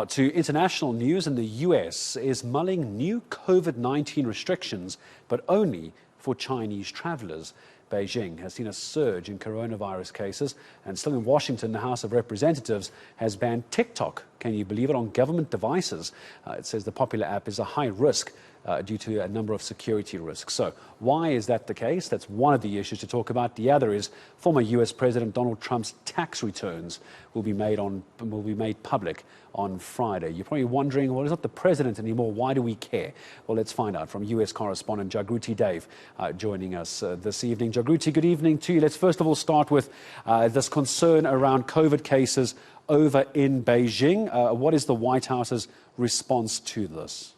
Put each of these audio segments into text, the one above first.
To international news, in the US is mulling new COVID-19 restrictions, but only for Chinese travelers. Beijing has seen a surge in coronavirus cases, and still in Washington, the House of Representatives has banned TikTok, can you believe it, on government devices. It says the popular app is a high risk due to a number of security risks. So why is that the case? That's one of the issues to talk about. The other is former US President Donald Trump's tax returns will be made public on Friday. You're probably wondering, well, he's not the president anymore. Why do we care? Well, let's find out from US correspondent Jagruti Dave joining us this evening. Jagruti, good evening to you. Let's first of all start with this concern around COVID cases over in Beijing. What is the White House's response to this?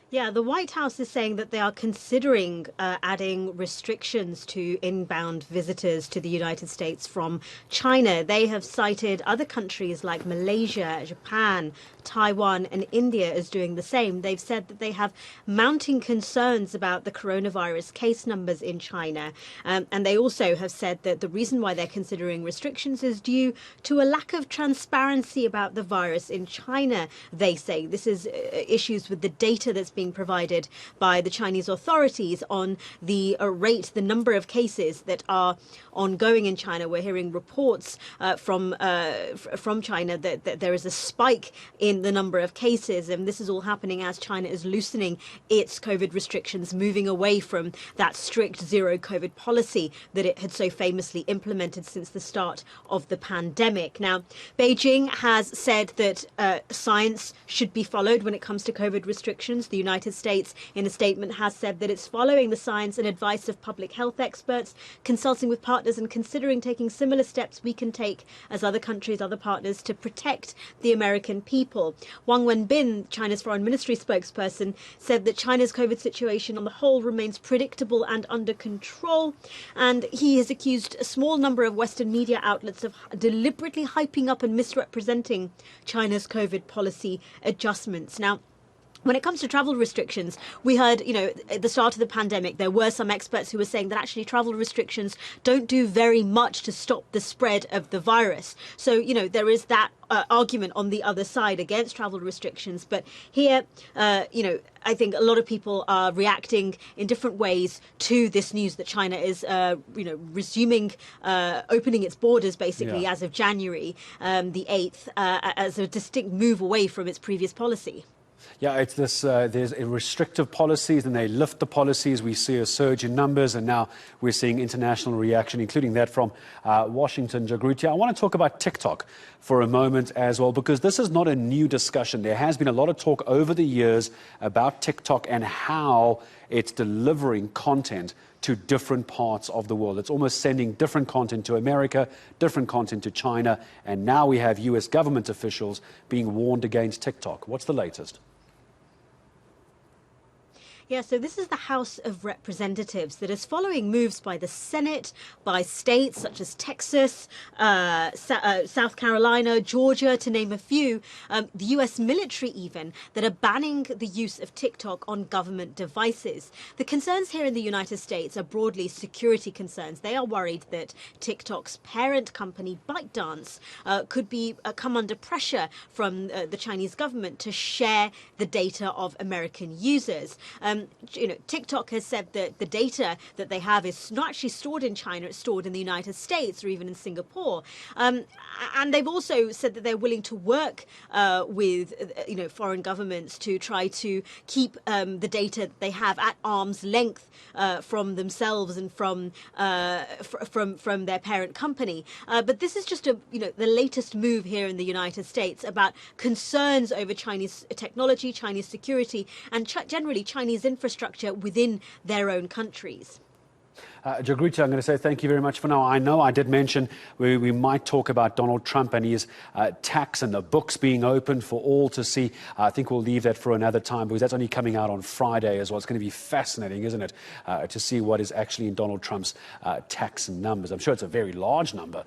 Yeah, the White House is saying that they are considering adding restrictions to inbound visitors to the United States from China. They have cited other countries like Malaysia, Japan, Taiwan and India as doing the same. They've said that they have mounting concerns about the coronavirus case numbers in China. And they also have said that the reason why they're considering restrictions is due to a lack of transparency about the virus in China, they say. This is issues with the data that's being provided by the Chinese authorities on the rate, the number of cases that are ongoing in China. We're hearing reports from China that there is a spike in the number of cases, and this is all happening as China is loosening its COVID restrictions, moving away from that strict zero COVID policy that it had so famously implemented since the start of the pandemic. Now, Beijing has said that science should be followed when it comes to COVID restrictions. The United States, in a statement, has said that it's following the science and advice of public health experts, consulting with partners and considering taking similar steps we can take as other countries, other partners, to protect the American people. Wang Wenbin, China's foreign ministry spokesperson, said that China's COVID situation on the whole remains predictable and under control. And he has accused a small number of Western media outlets of deliberately hyping up and misrepresenting China's COVID policy adjustments. Now, when it comes to travel restrictions, we heard, at the start of the pandemic, there were some experts who were saying that actually travel restrictions don't do very much to stop the spread of the virus. So, there is that argument on the other side against travel restrictions. But here, I think a lot of people are reacting in different ways to this news that China is, resuming, opening its borders basically as of January the 8th, as a distinct move away from its previous policy. Yeah, it's this, there's restrictive policies, and they lift the policies. We see a surge in numbers, and now we're seeing international reaction, including that from Washington. Jagruti, I want to talk about TikTok for a moment as well, because this is not a new discussion. There has been a lot of talk over the years about TikTok and how it's delivering content to different parts of the world. It's almost sending different content to America, different content to China, and now we have US government officials being warned against TikTok. What's the latest? Yeah, so this is the House of Representatives that is following moves by the Senate, by states such as Texas, South Carolina, Georgia, to name a few, the US military even, that are banning the use of TikTok on government devices. The concerns here in the United States are broadly security concerns. They are worried that TikTok's parent company, ByteDance, could come under pressure from the Chinese government to share the data of American users. TikTok has said that the data that they have is not actually stored in China, it's stored in the United States or even in Singapore. And they've also said that they're willing to work with foreign governments to try to keep the data that they have at arm's length from themselves and from their parent company. But this is just the latest move here in the United States about concerns over Chinese technology, Chinese security, and generally Chinese infrastructure within their own countries. Jagruti, I'm going to say thank you very much for now. I know I did mention we might talk about Donald Trump and his tax and the books being opened for all to see. I think we'll leave that for another time, because that's only coming out on Friday as well. It's going to be fascinating, isn't it, to see what is actually in Donald Trump's tax numbers. I'm sure it's a very large number.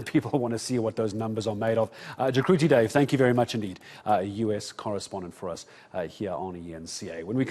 People want to see what those numbers are made of. Jagruti Dave, thank you very much indeed. US correspondent for us here on ENCA. When we